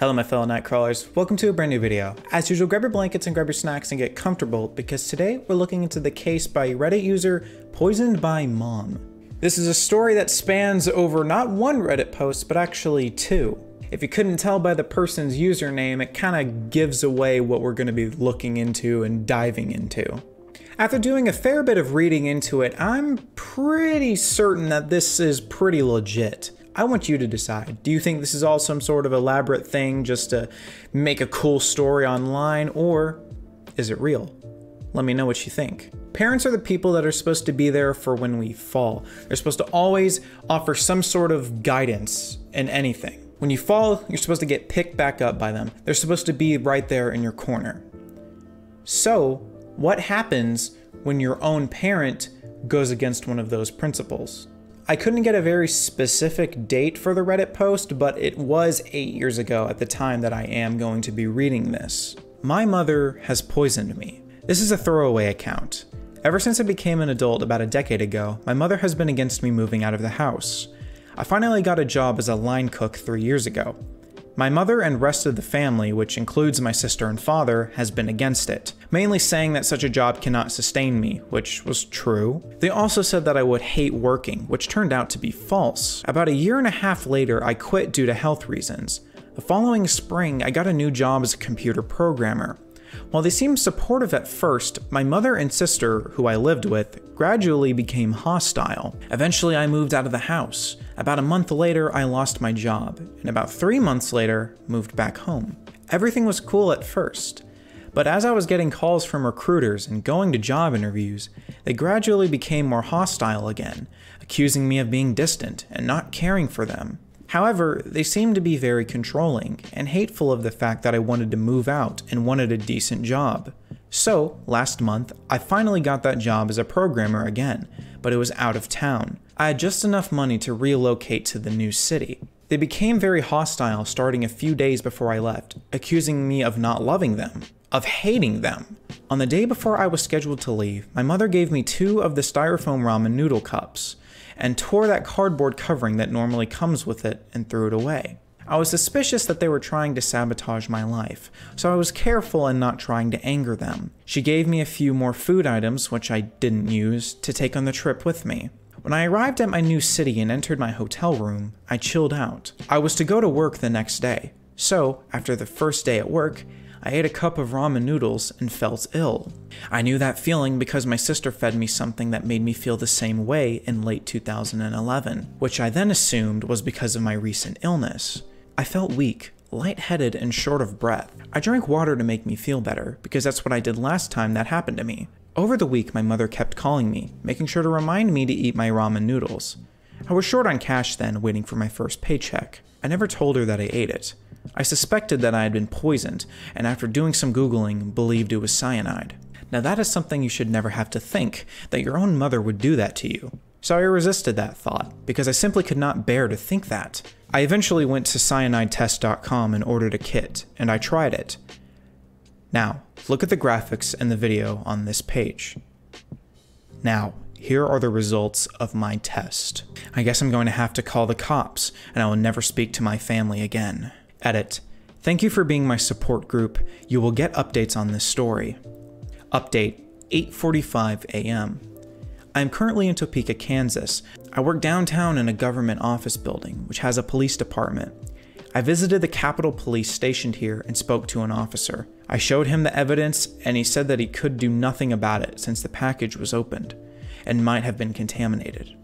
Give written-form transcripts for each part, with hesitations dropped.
Hello my fellow night crawlers, welcome to a brand new video. As usual, grab your blankets and grab your snacks and get comfortable because today we're looking into the case by Reddit user Poisoned by Mom. This is a story that spans over not one Reddit post, but actually two. If you couldn't tell by the person's username, it kind of gives away what we're going to be looking into and diving into. After doing a fair bit of reading into it, I'm pretty certain that this is pretty legit. I want you to decide. Do you think this is all some sort of elaborate thing just to make a cool story online, or is it real? Let me know what you think. Parents are the people that are supposed to be there for when we fall. They're supposed to always offer some sort of guidance in anything. When you fall, you're supposed to get picked back up by them. They're supposed to be right there in your corner. So, what happens when your own parent goes against one of those principles? I couldn't get a very specific date for the Reddit post, but it was 8 years ago at the time that I am going to be reading this. My mother has poisoned me. This is a throwaway account. Ever since I became an adult about a decade ago, my mother has been against me moving out of the house. I finally got a job as a line cook 3 years ago. My mother and rest of the family, which includes my sister and father, has been against it, mainly saying that such a job cannot sustain me, which was true. They also said that I would hate working, which turned out to be false. About a year and a half later, I quit due to health reasons. The following spring, I got a new job as a computer programmer. While they seemed supportive at first, my mother and sister, who I lived with, gradually became hostile. Eventually, I moved out of the house. About a month later, I lost my job, and about 3 months later, moved back home. Everything was cool at first, but as I was getting calls from recruiters and going to job interviews, they gradually became more hostile again, accusing me of being distant and not caring for them. However, they seemed to be very controlling and hateful of the fact that I wanted to move out and wanted a decent job. So, last month, I finally got that job as a programmer again, but it was out of town. I had just enough money to relocate to the new city. They became very hostile starting a few days before I left, accusing me of not loving them, of hating them. On the day before I was scheduled to leave, my mother gave me 2 of the styrofoam ramen noodle cups, and tore that cardboard covering that normally comes with it and threw it away. I was suspicious that they were trying to sabotage my life, so I was careful in not trying to anger them. She gave me a few more food items, which I didn't use, to take on the trip with me. When I arrived at my new city and entered my hotel room, I chilled out. I was to go to work the next day, so after the first day at work, I ate a cup of ramen noodles and felt ill. I knew that feeling because my sister fed me something that made me feel the same way in late 2011, which I then assumed was because of my recent illness. I felt weak, lightheaded, and short of breath. I drank water to make me feel better, because that's what I did last time that happened to me. Over the week, my mother kept calling me, making sure to remind me to eat my ramen noodles. I was short on cash then, waiting for my first paycheck. I never told her that I ate it. I suspected that I had been poisoned, and after doing some Googling, believed it was cyanide. Now that is something you should never have to think, that your own mother would do that to you. So I resisted that thought, because I simply could not bear to think that. I eventually went to cyanidetest.com and ordered a kit, and I tried it. Now, look at the graphics and the video on this page. Now, here are the results of my test. I guess I'm going to have to call the cops, and I will never speak to my family again. Edit. Thank you for being my support group. You will get updates on this story. Update, 8:45 a.m. I am currently in Topeka, Kansas. I work downtown in a government office building, which has a police department. I visited the Capitol Police stationed here and spoke to an officer. I showed him the evidence, and he said that he could do nothing about it since the package was opened and might have been contaminated.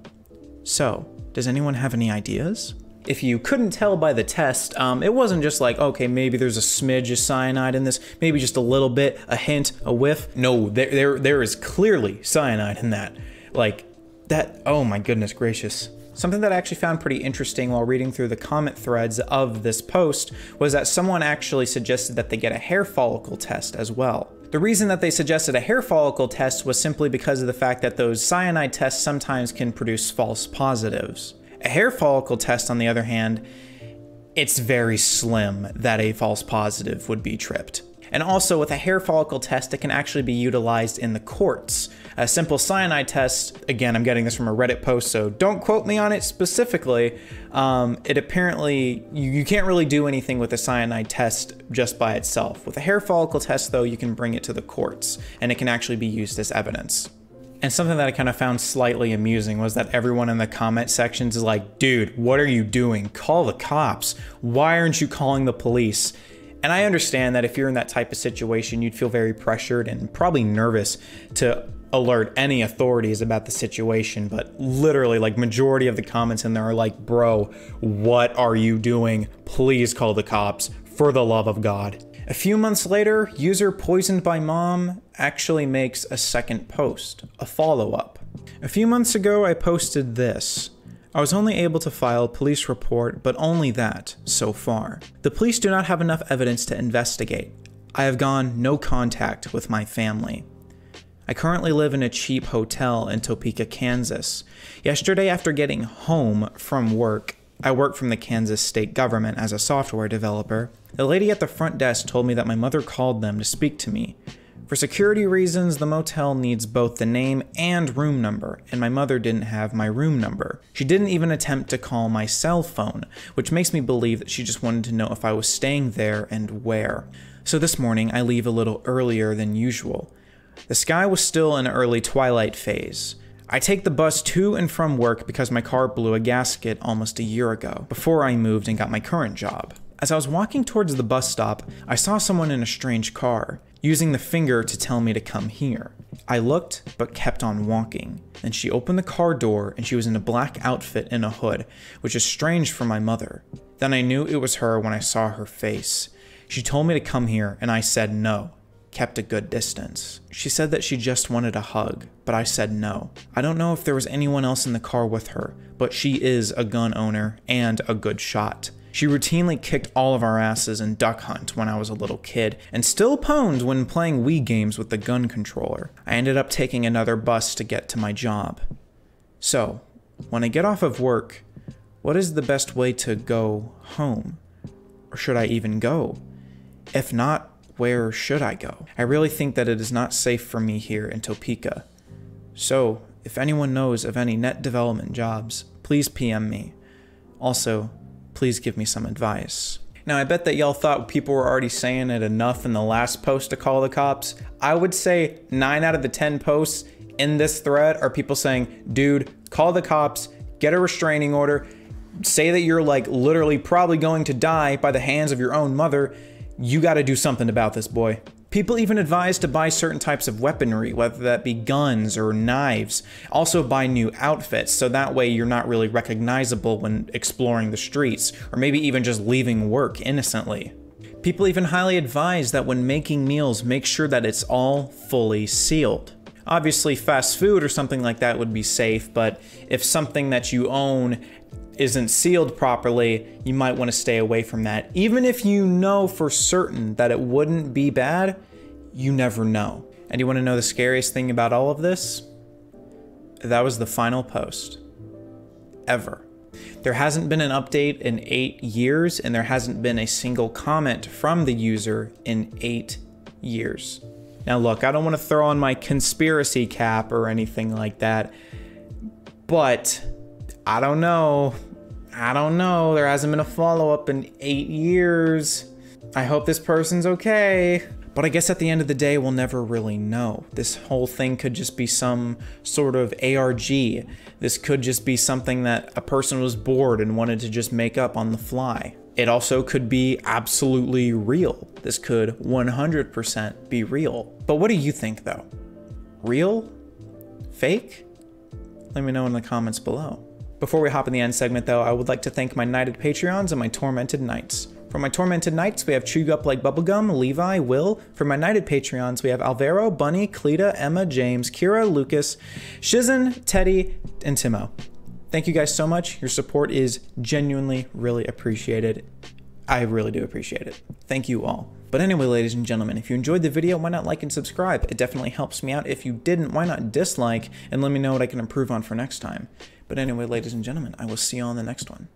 So, does anyone have any ideas? If you couldn't tell by the test, it wasn't just like, okay, maybe there's a smidge of cyanide in this, maybe just a little bit, a hint, a whiff. No, there is clearly cyanide in that. Like, that, oh my goodness gracious. Something that I actually found pretty interesting while reading through the comment threads of this post was that someone actually suggested that they get a hair follicle test as well. The reason that they suggested a hair follicle test was simply because of the fact that those cyanide tests sometimes can produce false positives. A hair follicle test, on the other hand, it's very slim that a false positive would be tripped. And also with a hair follicle test, it can actually be utilized in the courts. A simple cyanide test, again, I'm getting this from a Reddit post, so don't quote me on it specifically. It apparently, you can't really do anything with a cyanide test just by itself. With a hair follicle test though, you can bring it to the courts and it can actually be used as evidence. And something that I kind of found slightly amusing was that everyone in the comment sections is like, dude, what are you doing? Call the cops. Why aren't you calling the police? And I understand that if you're in that type of situation, you'd feel very pressured and probably nervous to alert any authorities about the situation, but literally like majority of the comments in there are like, bro, what are you doing? Please call the cops, for the love of God. A few months later, user Poisoned by Mom actually makes a second post, a follow-up. A few months ago, I posted this. I was only able to file a police report, but only that, so far. The police do not have enough evidence to investigate. I have gone no contact with my family. I currently live in a cheap hotel in Topeka, Kansas. Yesterday, after getting home from work, I work from the Kansas state government as a software developer. The lady at the front desk told me that my mother called them to speak to me. For security reasons, the motel needs both the name and room number, and my mother didn't have my room number. She didn't even attempt to call my cell phone, which makes me believe that she just wanted to know if I was staying there and where. So this morning, I leave a little earlier than usual. The sky was still in early twilight phase. I take the bus to and from work because my car blew a gasket almost a year ago, before I moved and got my current job. As I was walking towards the bus stop, I saw someone in a strange car, using the finger to tell me to come here. I looked, but kept on walking. Then she opened the car door and she was in a black outfit and a hood, which is strange for my mother. Then I knew it was her when I saw her face. She told me to come here and I said no. Kept a good distance. She said that she just wanted a hug, but I said no. I don't know if there was anyone else in the car with her, but she is a gun owner and a good shot. She routinely kicked all of our asses in Duck Hunt when I was a little kid, and still pwned when playing Wii games with the gun controller. I ended up taking another bus to get to my job. So, when I get off of work, what is the best way to go home? Or should I even go? If not, where should I go? I really think that it is not safe for me here in Topeka. So, if anyone knows of any net development jobs, please PM me. Also, please give me some advice. Now, I bet that y'all thought people were already saying it enough in the last post to call the cops. I would say 9 out of the 10 posts in this thread are people saying, dude, call the cops, get a restraining order, say that you're like literally probably going to die by the hands of your own mother. You gotta do something about this, boy. People even advise to buy certain types of weaponry, whether that be guns or knives. Also buy new outfits, so that way you're not really recognizable when exploring the streets, or maybe even just leaving work innocently. People even highly advise that when making meals, make sure that it's all fully sealed. Obviously, fast food or something like that would be safe, but if something that you own isn't sealed properly, you might want to stay away from that. Even if you know for certain that it wouldn't be bad, you never know. And you want to know the scariest thing about all of this? That was the final post. Ever. There hasn't been an update in 8 years, and there hasn't been a single comment from the user in 8 years. Now look, I don't want to throw on my conspiracy cap or anything like that, but I don't know. There hasn't been a follow-up in 8 years. I hope this person's okay. But I guess at the end of the day, we'll never really know. This whole thing could just be some sort of ARG. This could just be something that a person was bored and wanted to just make up on the fly. It also could be absolutely real. This could 100% be real. But what do you think though? Real? Fake? Let me know in the comments below. Before we hop in the end segment though, I would like to thank my Knighted Patreons and my Tormented Knights. For my Tormented Knights, we have Chew Up Like Bubblegum, Levi, Will. For my Knighted Patreons, we have Alvaro, Bunny, Cleta, Emma, James, Kira, Lucas, Shizen, Teddy, and Timo. Thank you guys so much. Your support is genuinely really appreciated. I really do appreciate it. Thank you all. But anyway, ladies and gentlemen, if you enjoyed the video, why not like and subscribe? It definitely helps me out. If you didn't, why not dislike and let me know what I can improve on for next time? But anyway, ladies and gentlemen, I will see you on the next one.